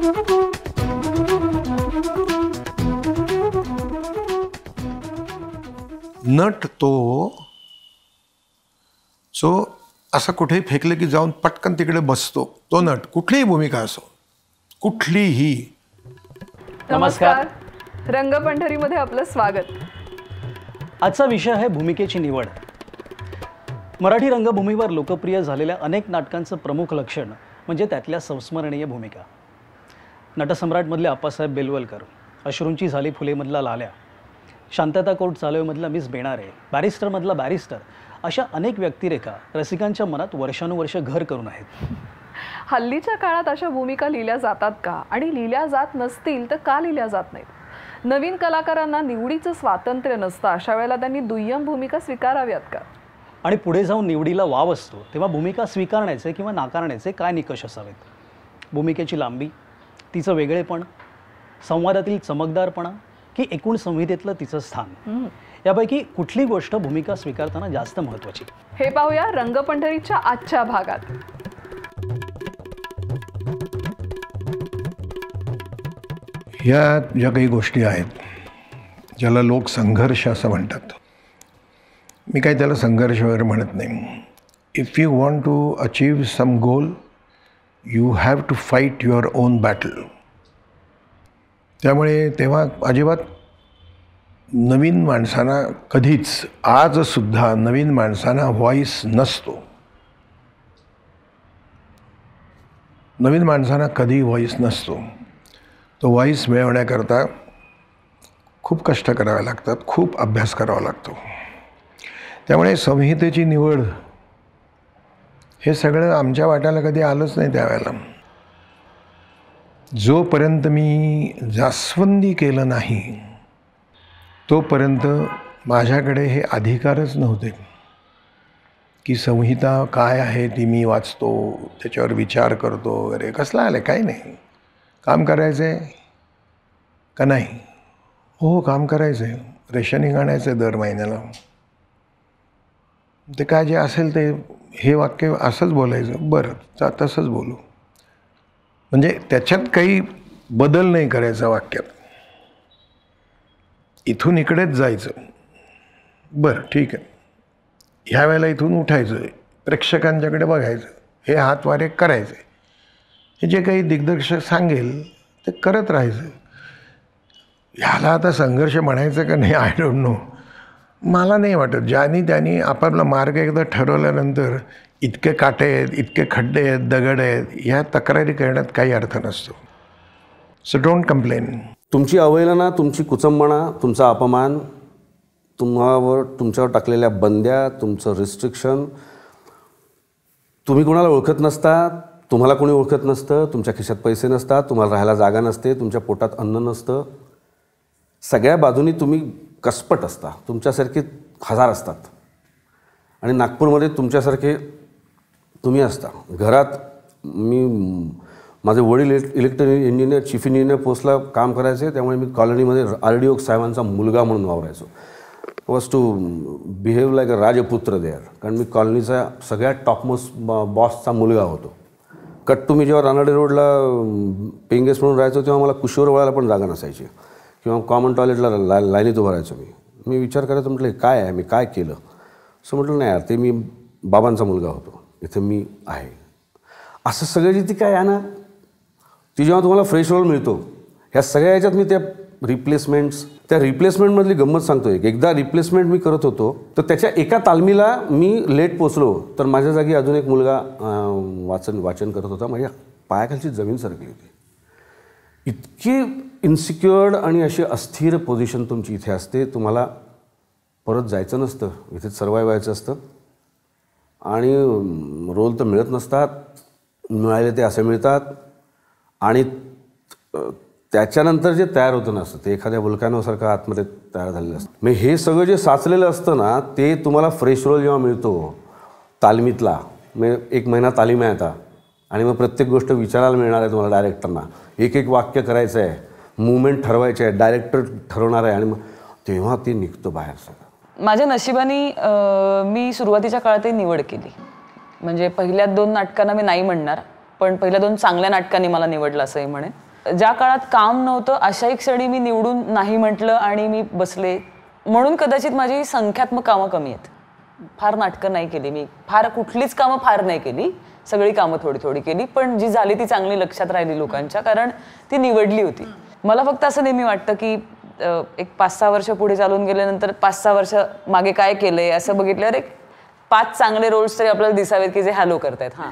Nut तो जो असं कुठेही फेकले की जाऊन पटकन तिकडे बसतो, तो नट. कुठलीही भूमिका असो, कुठलीही. नमस्कार. रंगपंढरीमध्ये आपलं स्वागत. आजचा विषय आहे भूमिकेची निवड. मराठी रंगभूमीवर लोकप्रिय झालेल्या अनेक नाटकांचं प्रमुख लक्षण म्हणजे त्यातल्या संस्मरणीय भूमिका. नटसम्राटमधले आप्पासाहेब बेलवलकर, अश्रूंची झाली फुलेमधला लाल्या, शांतता कोर्ट चालवेमधला मिस बेणारे, बॅरिस्टरमधला बॅरिस्टर, अशा अनेक व्यक्तिरेखा रसिकांच्या मनात वर्षानुवर्ष घर करून आहेत. हल्लीच्या काळात अशा भूमिका लिहिल्या जातात का, आणि लिहिल्या जात नसतील तर का लिहिल्या जात नाहीत? नवीन कलाकारांना निवडीचं स्वातंत्र्य नसतं, अशा वेळेला त्यांनी दुय्यम भूमिका स्वीकाराव्यात का? आणि पुढे जाऊन निवडीला वाव असतो तेव्हा भूमिका स्वीकारण्याचे किंवा नाकारण्याचे काय निकष असावेत? भूमिकेची लांबी, तिचं वेगळेपण, संवादातील चमकदारपणा की एकूण संहितेतलं तिचं स्थान, यापैकी कुठली गोष्ट भूमिका स्वीकारताना जास्त महत्त्वाची? हे पाहूया रंगपंढरीच्या आजच्या भागात. ह्या ज्या काही गोष्टी आहेत ज्याला लोक संघर्ष असं म्हणतात, मी काही त्याला संघर्ष वगैरे म्हणत नाही. If you want to achieve some goal you have to fight your own battle. त्यामुळे तेव्हा अजिबात नवीन माणसांना कधीच, आजसुद्धा नवीन माणसांना व्हॉईस नसतो. नवीन माणसांना कधी व्हॉईस नसतो. तो व्हॉईस मिळवण्याकरता खूप कष्ट करावे लागतात, खूप अभ्यास करावा लागतो. त्यामुळे संहितेची निवड हे सगळं आमच्या वाट्याला कधी आलंच नाही त्यावेळेला. जोपर्यंत मी जास्वंदी केलं नाही तोपर्यंत माझ्याकडे हे अधिकारच नव्हते की संहिता काय आहे ती मी वाचतो, त्याच्यावर विचार करतो वगैरे. कसला आलं? काही नाही. काम करायचं आहे का नाही? हो, काम करायचं आहे. रेशनिंग आणायचं आहे दर महिन्याला. ते काय जे असेल ते, हे वाक्य असंच बोलायचं. बरं, तसंच बोलू. म्हणजे त्याच्यात काही बदल नाही करायचा वाक्यात. इथून इकडेच जायचं. बरं, ठीक आहे. ह्या वेळेला इथून उठायचं आहे, प्रेक्षकांच्याकडे बघायचं, हे हातवारे करायचे, हे जे काही दिग्दर्शक सांगेल ते करत राहायचं. ह्याला आता संघर्ष म्हणायचं का नाही, आय डोंट नो. मला नाही वाटत. ज्यांनी त्यांनी आपापला मार्ग एकदा ठरवल्यानंतर इतके काटे आहेत, इतके खड्डे आहेत, दगड आहेत, ह्या तक्रारी करण्यात काही अर्थ नसतो. So don't complain. तुमची अवहेलना, तुमची कुचंबणा, तुमचा अपमान, तुमच्यावर टाकलेल्या बंद्या, तुमचं रिस्ट्रिक्शन, तुम्ही कोणाला ओळखत नसता, तुम्हाला कोणी ओळखत नसतं, तुमच्या खिशात पैसे नसतात, तुम्हाला राहायला जागा नसते, तुमच्या पोटात अन्न नसतं, सगळ्या बाजूनी तुम्ही कसपट असता. तुमच्यासारखे हजार असतात. आणि नागपूरमध्ये तुमच्यासारखे तुम्ही असता. घरात माझे वडील इलेक्ट्रॉनिक इंजिनियर, चीफ इंजिनियर पोस्टला काम करायचे, त्यामुळे मी कॉलनीमध्ये RDO साहेबांचा मुलगा म्हणून वावरायचो. Was to behave like a राजपुत्र देअर. कारण मी कॉलनीचा सगळ्यात टॉपमोस्ट बॉसचा मुलगा होतो. कट्टू मी जेव्हा रानडे रोडला पेंगेस म्हणून राहायचो तेव्हा मला कुशीवर वळायला पण जागा नसायची, किंवा कॉमन टॉयलेटला लाईनीत उभं राहायचो मी विचार करायचो, म्हटलं काय आहे, मी काय केलं? असं म्हटलं नाही यार, ते मी बाबांचा मुलगा होतो, इथे मी आहे. असं सगळं जी ती काय आहे ना, ती जेव्हा तुम्हाला फ्रेश रोल मिळतो, ह्या सगळ्या याच्यात मी त्या रिप्लेसमेंटमधली गंमत सांगतो. एकदा रिप्लेसमेंट मी करत होतो, तर त्याच्या एका तालमीला मी लेट पोचलो, तर माझ्या जागी अजून एक मुलगा वाचन करत होता. माझ्या पायाखालची जमीन सरकली होती. इतकी इन्सिक्युअर्ड आणि अशी अस्थिर पोझिशन तुमची इथे असते. तुम्हाला परत जायचं नसतं, इथेच सर्वाईव्ह व्हायचं असतं. आणि रोल तर मिळत नसतात, मिळाले ते असे मिळतात. आणि त्याच्यानंतर जे तयार होतं नसतं ते एखाद्या वुल्कॅनोसारखं आतमध्ये तयार झालेलं असतं. मग हे सगळं जे साचलेलं असतं ना, ते तुम्हाला फ्रेश रोल जेव्हा मिळतो तालमीतला, मग 1 महिना तालीम आहे आता, आणि मग प्रत्येक गोष्ट विचारायला मिळणार आहे तुम्हाला डायरेक्टरना, एक एक वाक्य करायचं आहे, मूवमेंट ठरवायचे आहे, डायरेक्टर ठरवणार आहे, आणि मग तेव्हा ते निघतं बाहेर सगळं. माझ्या नशिबाने मी सुरुवातीच्या काळातही निवड केली. म्हणजे पहिल्या 2 नाटकांना मी नाही म्हणणार, पण पहिल्या 2 चांगल्या नाटकांनी मला निवडलं असंही म्हणेन. ज्या काळात काम नव्हतं अशाही क्षणी मी निवडून नाही म्हटलं आणि मी बसले. म्हणून कदाचित माझी संख्यात्मक कामं कमी आहेत. फार नाटकं नाही केली मी, फार कुठलीच कामं फार नाही केली, सगळी कामं थोडी थोडी केली, पण जी झाली ती चांगली लक्षात राहिली लोकांच्या, कारण ती निवडली होती. मला फक्त असं नेहमी वाटतं की एक 5-6 वर्ष पुढे चालून गेल्यानंतर 5-6 वर्ष मागे काय केलंय असं बघितल्यावर एक 5 चांगले रोल्स तरी आपल्याला दिसावेत की जे हॅलो करतायत. हां,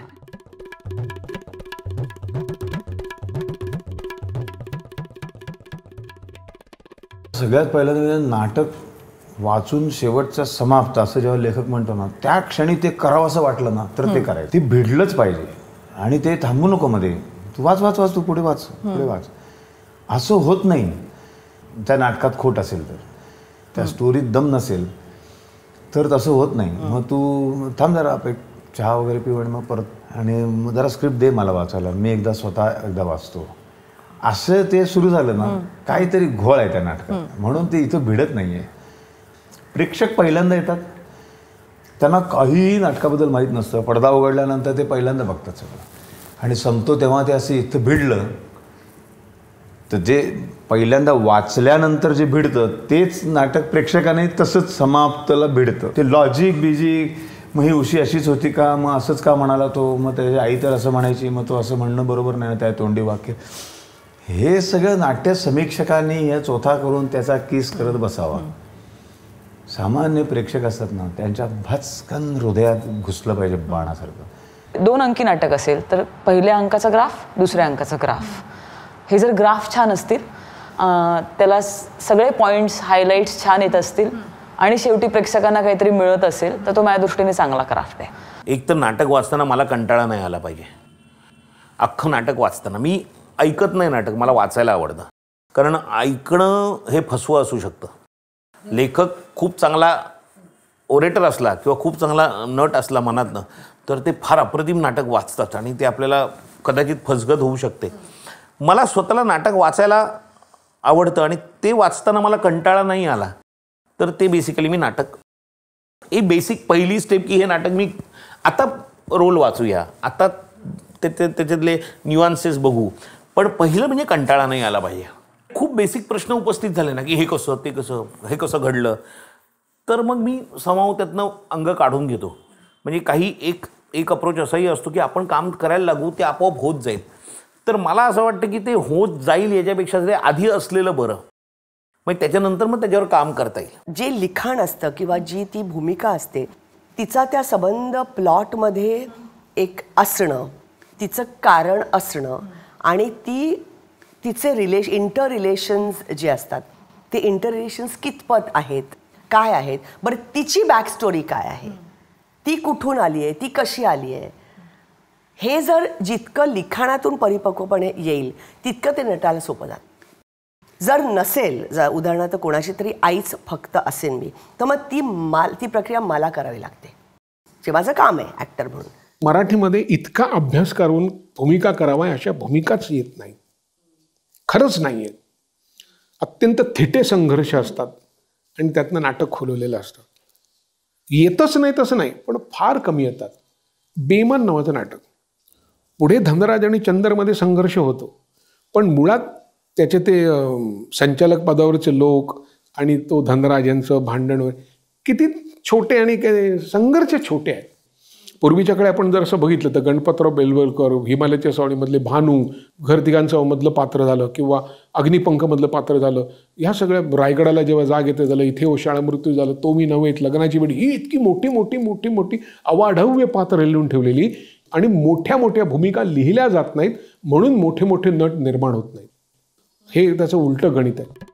सगळ्यात पहिल्यांदा नाटक वाचून शेवटचा समाप्त असं जेव्हा लेखक म्हणतो ना, त्या क्षणी ते करावं असं वाटलं ना तर ते करायचं. ते भिडलंच पाहिजे आणि ते थांबू नको मध्ये. तू वाच वाच वाच, तू पुढे वाच पुढे वाच, असं होत नाही. त्या नाटकात खोट असेल तर, त्या स्टोरीत दम नसेल तर तसं होत नाही. मग तू थांब जरा, एक चहा वगैरे पिऊ आणि मग परत, आणि मग जरा स्क्रिप्ट दे मला वाचायला, मी एकदा वाचतो. असं ते सुरू झालं ना, काहीतरी घोळ आहे त्या नाटकात. म्हणून ते इथं भिडत नाही आहे. प्रेक्षक पहिल्यांदा येतात, त्यांना काहीही नाटकाबद्दल माहीत नसतं. पडदा उघडल्यानंतर ते पहिल्यांदा बघतात सगळं, आणि संपतो तेव्हा ते असं इथं भिडलं तर जे पहिल्यांदा वाचल्यानंतर जे भिडतं तेच नाटक प्रेक्षकाने तसंच समाप्तला भिडतं. ते लॉजिक बिजिक, मग ही उशी अशीच होती का, मग असंच का म्हणाला तो, मग त्याची आई तर असं म्हणायची, मग तो असं म्हणणं बरोबर नाही, त्या तोंडी वाक्य, हे सगळं नाट्य समीक्षकांनी हे चोथा करून त्याचा किस करत बसावा. सामान्य प्रेक्षक असतात ना, त्यांच्या भचकन हृदयात घुसलं पाहिजे बाणासारखं. 2 अंकी नाटक असेल तर पहिल्या अंकाचा ग्राफ, दुसऱ्या अंकाचा ग्राफ, हे जर ग्राफ छान असतील, त्याला सगळे पॉईंट्स हायलाईट्स छान येत असतील आणि शेवटी प्रेक्षकांना काहीतरी मिळत असेल तर तो माझ्या दृष्टीने चांगला क्राफ्ट आहे. एक तर नाटक वाचताना मला कंटाळा नाही आला पाहिजे. अख्खं नाटक वाचताना मी ऐकत नाही नाटक, मला वाचायला आवडतं. कारण ऐकणं हे फसवं असू शकतं. लेखक खूप चांगला ओरेटर असला किंवा खूप चांगला नट असला मनातनं, तर ते फार अप्रतिम नाटक वाचतात आणि ते आपल्याला कदाचित फसगत होऊ शकते. मला स्वतःला नाटक वाचायला आवडतं आणि ते वाचताना मला कंटाळा नाही आला तर ते बेसिकली मी नाटक, ही बेसिक पहिली स्टेप की हे नाटक मी आता रोल वाचूया, आता त्याच्यातले न्यूआन्सेस बघू, पण पहिलं म्हणजे कंटाळा नाही आला पाहिजे. खूप बेसिक प्रश्न उपस्थित झाले ना की हे कसं, ते कसं, हे कसं घडलं, तर मग मी समाव त्यातनं अंग काढून घेतो. म्हणजे काही एक अप्रोच असाही असतो की आपण काम करायला लागू, ते आपोआप होत जाईल. तर मला असं वाटतं की ते होत जाईल याच्यापेक्षा ते आधी असलेलं बरं, मग त्याच्यानंतर मग त्याच्यावर काम करता येईल. जे लिखाण असतं किंवा जी ती भूमिका असते तिचा त्या संबंध प्लॉटमध्ये एक असणं, तिचं कारण असणं आणि तिचे इंटर रिलेशन्स जे असतात ते इंटर रिलेशन्स कितपत आहेत, काय आहेत, बरं तिची बॅकस्टोरी काय आहे, ती कुठून आली आहे, ती कशी आली आहे, हे जर जितकं लिखाणातून परिपक्वपणे येईल तितकं ते नटायला सोपं जातं. जर नसेल, उदाहरणार्थ कोणाची तरी आईच फक्त असेल मी, तर मग ती प्रक्रिया मला करावी लागते, जे माझं काम आहे ॲक्टर म्हणून. मराठीमध्ये इतका अभ्यास करून भूमिका करावा अशा भूमिकाच येत नाही, खरंच नाही आहेत. अत्यंत थिटे संघर्ष असतात आणि त्यातनं नाटक खुलवलेलं असतं. येतच नाही तसं नाही, पण फार कमी येतात. बेमान नावाचं नाटक, पुढे धनराज आणि चंदरमध्ये संघर्ष होतो, पण मुळात त्याचे ते संचालक पदावरचे लोक आणि तो धनराज यांचं भांडण किती छोटे आणि संघर्ष छोटे आहेत. पूर्वीच्याकडे आपण जर असं बघितलं तर गणपतराव बेलवलकर, हिमालयाच्या सावळीमधले भानू, घर तिघांचं मधलं पात्र झालं किंवा अग्निपंखमधलं पात्र झालं, ह्या सगळ्या, रायगडाला जेव्हा जाग येते झालं, इथे ओशाळा मृत्यू झालं, तो मी नव्हेत, लग्नाची वेळ, ही इतकी मोठी मोठी मोठी मोठी अवाढव्य पात्र लिहून ठेवलेली आणि मोठ्या मोठ्या भूमिका लिहिल्या जात नाहीत म्हणून मोठे मोठे नट निर्माण होत नाहीत. हे त्याचं उलटं गणित आहे.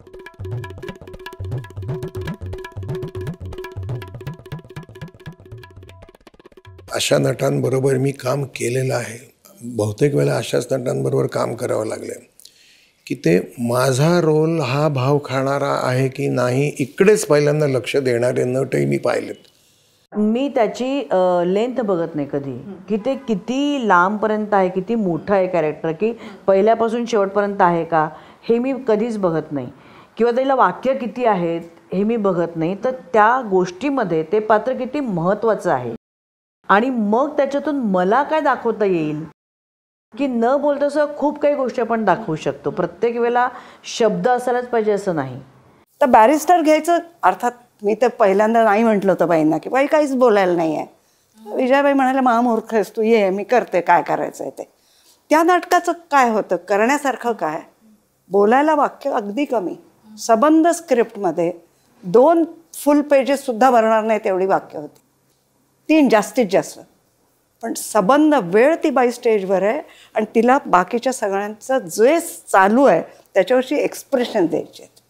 अशा नटांबरोबर मी काम केलेलं आहे. बहुतेक वेळा अशाच नटांबरोबर काम करावं लागलं की ते माझा रोल हा भाव खाणारा आहे की नाही इकडेच पहिल्यांदा लक्ष देणारे नटही मी पाहिलेत. मी त्याची लेंथ बघत नाही कधी, की ते किती लांबपर्यंत आहे, किती मोठं आहे कॅरेक्टर, की पहिल्यापासून शेवटपर्यंत आहे का, हे मी कधीच बघत नाही. किंवा त्याला वाक्य किती आहेत हे मी बघत नाही. तर त्या गोष्टीमध्ये ते पात्र किती महत्त्वाचं आहे आणि मग त्याच्यातून मला काय दाखवता येईल की न बोलता सुद्धा खूप काही गोष्टी आपण दाखवू शकतो. प्रत्येक वेळेला शब्द असायलाच पाहिजे असं नाही. तर बॅरिस्टर घ्यायचं अर्थात मी तर पहिल्यांदा नाही म्हटलं होतं बाईंना की बाई काहीच बोलायला नाही आहे. विजयाबाई म्हणाले महामूर्ख आहेस तू, ये मी करते काय करायचं आहे ते. त्या नाटकाचं काय होतं, करण्यासारखं काय, बोलायला वाक्य अगदी कमी, सबंध स्क्रिप्टमध्ये 2 फुल पेजेस सुद्धा भरणार नाही तेवढी वाक्य होती, 3 जास्तीत जास्त. पण सबंध वेळ ती बाई स्टेजवर आहे आणि तिला बाकीच्या सगळ्यांचं जे चालू आहे त्याच्यावरची एक्सप्रेशन द्यायची आहेत.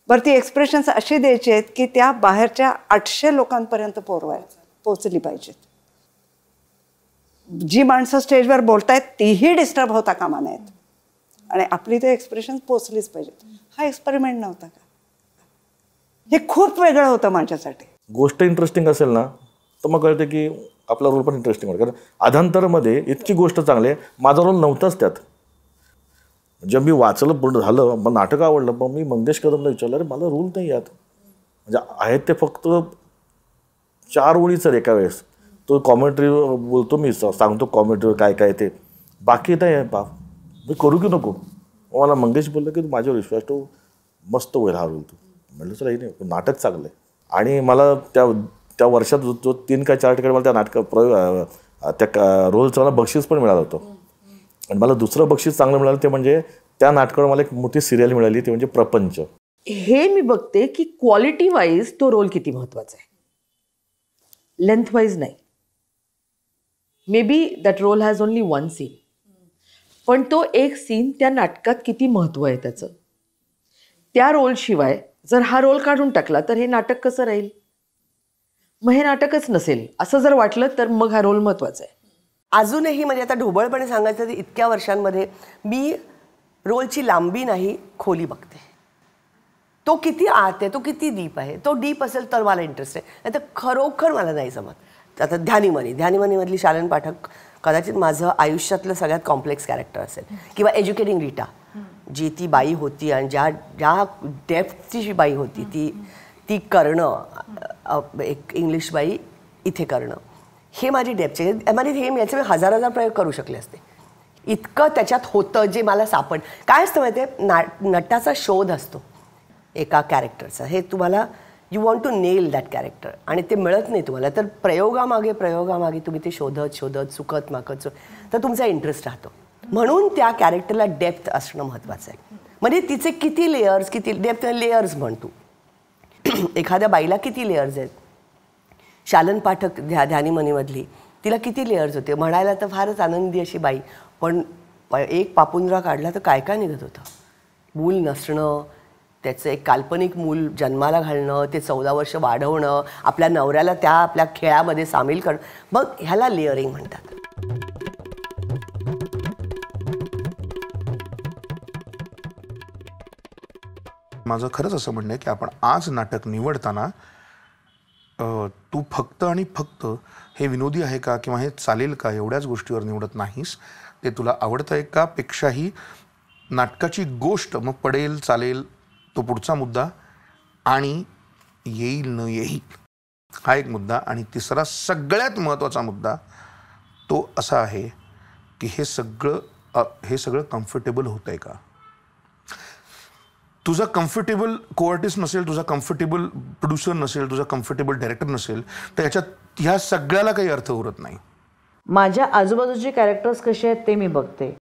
बरं ती एक्सप्रेशन्स अशी द्यायची आहेत की त्या बाहेरच्या 800 लोकांपर्यंत पोचली पाहिजेत. जी माणसं स्टेजवर बोलतायत तीही डिस्टर्ब होता कामा नयेत आणि आपली ते एक्सप्रेशन पोचलीच पाहिजेत. हा एक्सपेरिमेंट नव्हता का? हे खूप वेगळं होतं माझ्यासाठी. गोष्ट इंटरेस्टिंग असेल ना तर मग कळते की आपला रोल पण इंटरेस्टिंग वाटतं. कारण अधांतरमध्ये इतकी गोष्ट चांगली आहे, माझा रोल नव्हताच त्यात. जेव्हा मी वाचलं पूर्ण झालं, मग नाटक आवडलं, मग मी मंगेश कदमला विचारलं अरे मला रोल नाही यात. म्हणजे आहेत ते फक्त 4 ओळीच एका वेळेस. तो कॉमेंट्री बोलतो, मी सांगतो कॉमेंट्रीवर काय काय ते, बाकी नाही आहे बाप, मी करू की नको. मला मंगेश बोललं की तू माझ्यावर विश्वास ठेव, मस्त होईल हा रोल. तू म्हटलं चला नाही, नाटक चांगलं आहे. आणि मला त्या वर्षात जो 3 का 4 ठिकाणी मला त्या त्या रोलचं मला बक्षीस पण मिळालं होतं. आणि मला दुसरं बक्षीस चांगलं मिळालं ते म्हणजे त्या नाटकावर मला एक मोठी सिरियल मिळाली, ती म्हणजे प्रपंच. हे मी बघते की क्वालिटी वाईज तो रोल किती महत्वाचा आहे, लेंथ वाईज नाही. Maybe that role has only 1 scene, पण तो एक सीन त्या नाटकात किती महत्त्व आहे त्याचं. त्या रोलशिवाय जर हा रोल काढून टाकला तर हे नाटक कसं राहील? मग हे नाटकच नसेल असं जर वाटलं तर मग हा रोल महत्त्वाचा आहे. अजूनही म्हणजे आता ढोबळपणे सांगायचं तर इतक्या वर्षांमध्ये मी रोलची लांबी नाही, खोली बघते. तो किती आत आहे, तो किती डीप आहे. तो डीप असेल तर मला इंटरेस्ट आहे, नाही तर खरोखर मला नाही जमत. आता ध्यानीमनीमधली शालन पाठक कदाचित माझं आयुष्यातलं सगळ्यात कॉम्प्लेक्स कॅरेक्टर असेल. किंवा एज्युकेटिंग रीटा, जी ती बाई होती आणि ज्या डेप्थची जी बाई होती ती करणं, एक इंग्लिश बाई इथे करणं, हे माझी डेप्थ आहे. मला हे याचे मी हजार प्रयोग करू शकले असते. इतकं त्याच्यात होतं जे मला काय असतं माहिती आहे, नटाचा शोध असतो एका कॅरेक्टरचा. हे तुम्हाला you want to nail that character आणि ते मिळत नाही तुम्हाला. तर प्रयोगामागे तुम्ही ते शोधत चुकत माकत तर तुमचा इंटरेस्ट राहतो. म्हणून त्या कॅरेक्टरला डेप्थ असणं महत्त्वाचं आहे. म्हणजे तिचे किती लेयर्स, किती डेप्थ लेयर्स म्हणतो. एखाद्या बाईला किती लेयर्स आहेत. शालन पाठक ध्यानीमनीमधली तिला किती लेयर्स होते. म्हणायला तर फारच आनंदी अशी बाई, पण एक पापुंद्रा काढला तर काय काय निघत होतं. मूल नसणं, त्याचं एक काल्पनिक मूल जन्माला घालणं, ते 14 वर्ष वाढवणं, आपल्या नवऱ्याला त्या आपल्या खेळामध्ये सामील करणं, मग ह्याला लेअरिंग म्हणतात. माझं खरंच असं म्हणणं आहे की आपण आज नाटक निवडताना तू फक्त आणि फक्त हे विनोदी आहे का किंवा हे चालेल का एवढ्याच गोष्टीवर निवडत नाहीस. ते तुला आवडतं आहे का पेक्षाही नाटकाची गोष्ट, मग पडेल चालेल तो पुढचा मुद्दा, आणि येईल न येईल हा एक मुद्दा, आणि तिसरा सगळ्यात महत्त्वाचा मुद्दा तो असा आहे की हे सगळं कम्फर्टेबल होतं आहे का. तुझा कम्फर्टेबल कोआर्टिस्ट नसेल, तुझा कम्फर्टेबल प्रोड्युसर नसेल, तुझा कम्फर्टेबल डायरेक्टर नसेल तर याच्यात ह्या सगळ्याला काही अर्थ उरत नाही. माझ्या आजूबाजूचे कॅरेक्टर्स कसे आहेत ते मी बघते,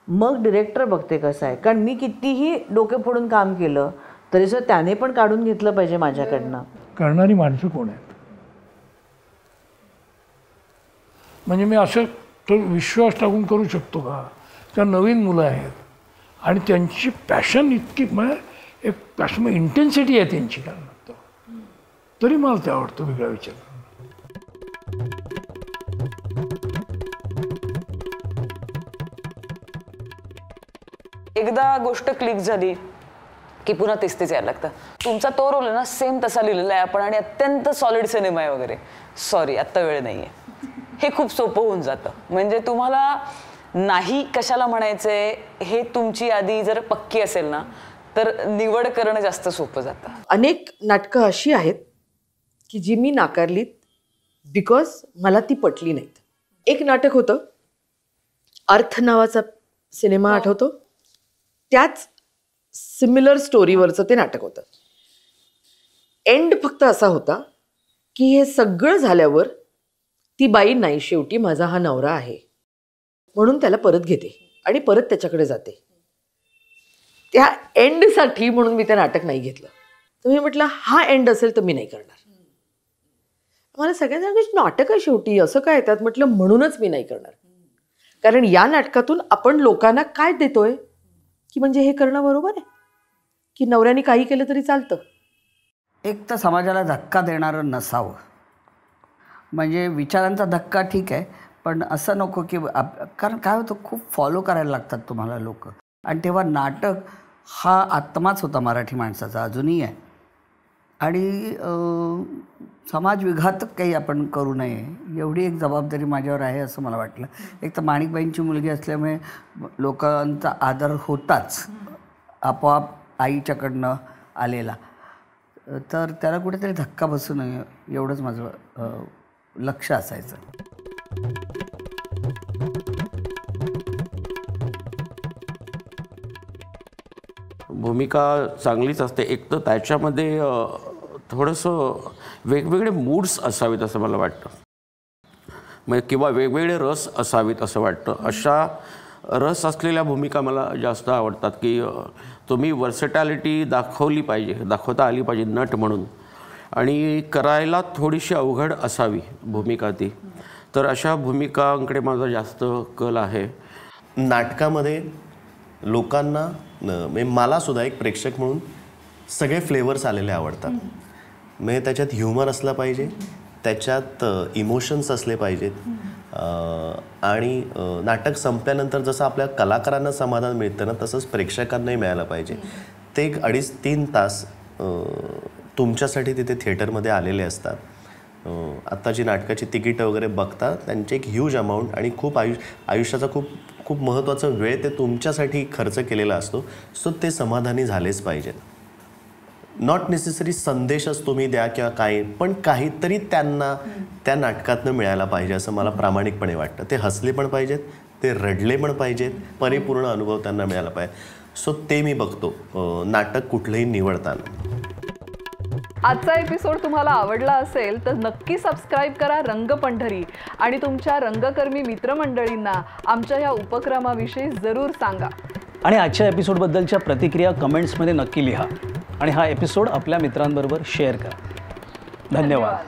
मग डिरेक्टर बघते कसं आहे. कारण मी कितीही डोके फोडून काम केलं तरी सुद्धा त्याने पण काढून घेतलं पाहिजे माझ्याकडनं. करणारी माणसं कोण आहेत, म्हणजे मी असं तो विश्वास टाकून करू शकतो का. त्या नवीन मुलं आहेत आणि त्यांची पॅशन इतकी, म्हणजे एक पॅशन इंटेन्सिटी आहे त्यांची, कारण तरी मला ते आवडतं वेगळा विचार. एकदा गोष्ट क्लिक झाली की पुन्हा तेच यायला लागतं. तुमचा तो रोल आहे ना सेम तसा लिहिलेला आहे आपण आणि अत्यंत सॉलिड सिनेमा आहे वगैरे, सॉरी आत्ता वेळ नाही आहे, हे खूप सोपं होऊन जातं. म्हणजे तुम्हाला नाही कशाला म्हणायचंय हे तुमची यादी जर पक्की असेल ना तर निवड करणं जास्त सोपं जातं. अनेक नाटकं अशी आहेत की जी मी नाकारलीत बिकॉज मला ती पटली नाहीत. एक नाटक होतं अर्थ नावाचा सिनेमा आठवतो? त्याच सिमिलर स्टोरीवरचं ते नाटक होतं. एंड फक्त असा होता की हे सगळं झाल्यावर ती बाई नाही, शेवटी माझा हा नवरा आहे म्हणून त्याला परत घेते आणि परत त्याच्याकडे जाते. त्या एंडसाठी म्हणून मी ते नाटक नाही घेतलं. तर मी म्हटलं हा एंड असेल तर मी नाही करणार. मला सगळ्यांना नाटक आहे शेवटी असं काय येतात, म्हटलं म्हणूनच मी नाही करणार. कारण या नाटकातून आपण लोकांना काय देतोय की म्हणजे हे करणं बरोबर आहे की नवऱ्याने काही केलं तरी चालतं. एक तर समाजाला धक्का देणारं नसावं. म्हणजे विचारांचा धक्का ठीक आहे, पण असं नको की कारण काय होतं, खूप फॉलो करायला लागतात तुम्हाला लोक. आणि तेव्हा नाटक हा आत्माच होता मराठी माणसाचा, अजूनही आहे. आणि समाजविघातक काही आपण करू नये एवढी एक जबाबदारी माझ्यावर आहे असं मला वाटलं. एक तर माणिकबाईंची मुलगी असल्यामुळे लोकांचा आदर होताच आपोआप आईच्याकडनं आलेला. तर त्याला कुठेतरी धक्का बसू नये एवढंच माझं लक्ष असायचं. भूमिका चांगलीच असते. एक तर त्याच्यामध्ये थोडंसं वेगवेगळे मूड्स असावेत असं मला वाटतं, म्हणजे किंवा वेगवेगळे रस असावेत असं वाटतं. अशा रस असलेल्या भूमिका मला जास्त आवडतात की तुम्ही वर्सेटॅलिटी दाखवता आली पाहिजे नट म्हणून, आणि करायला थोडीशी अवघड असावी भूमिका ती. तर अशा भूमिकांकडे माझा जास्त कल आहे. नाटकामध्ये लोकांना म्हणजे मला सुद्धा एक प्रेक्षक म्हणून सगळे फ्लेवर्स आलेले आवडतात. म्हणजे त्याच्यात ह्युमर असलं पाहिजे, त्याच्यात इमोशन्स असले पाहिजेत, आणि नाटक संपल्यानंतर जसं आपल्या कलाकारांना समाधान मिळतं ना, तसंच प्रेक्षकांनाही मिळालं पाहिजे. ते 2.5-3 तास तुमच्यासाठी तिथे थिएटरमध्ये आलेले असतात. आत्ता जी नाटकाची तिकीटं वगैरे बघता त्यांचे एक ह्यूज अमाऊंट आणि खूप आयुष्याचा खूप महत्त्वाचा वेळ ते तुमच्यासाठी खर्च केलेला असतो. सो ते समाधानी झालेच पाहिजेत. नॉट नेसेसरी संदेशच तुम्ही द्या किंवा काय, पण काहीतरी त्यांना त्या नाटकातनं मिळायला पाहिजे असं मला प्रामाणिकपणे वाटतं. ते हसले पण पाहिजेत, ते रडले पण पाहिजेत, परिपूर्ण अनुभव त्यांना मिळाला पाहिजे. सो ते मी बघतो नाटक कुठलंही निवडताना. आजचा एपिसोड तुम्हाला आवडला असेल तर नक्की सबस्क्राईब करा रंगपंढरी, आणि तुमच्या रंगकर्मी मित्रमंडळींना आमच्या या उपक्रमाविषयी जरूर सांगा. आणि आजच्या एपिसोडबद्दलच्या प्रतिक्रिया कमेंट्समध्ये नक्की लिहा आणि हा एपिसोड आपल्या मित्रांबरोबर शेअर करा. धन्यवाद.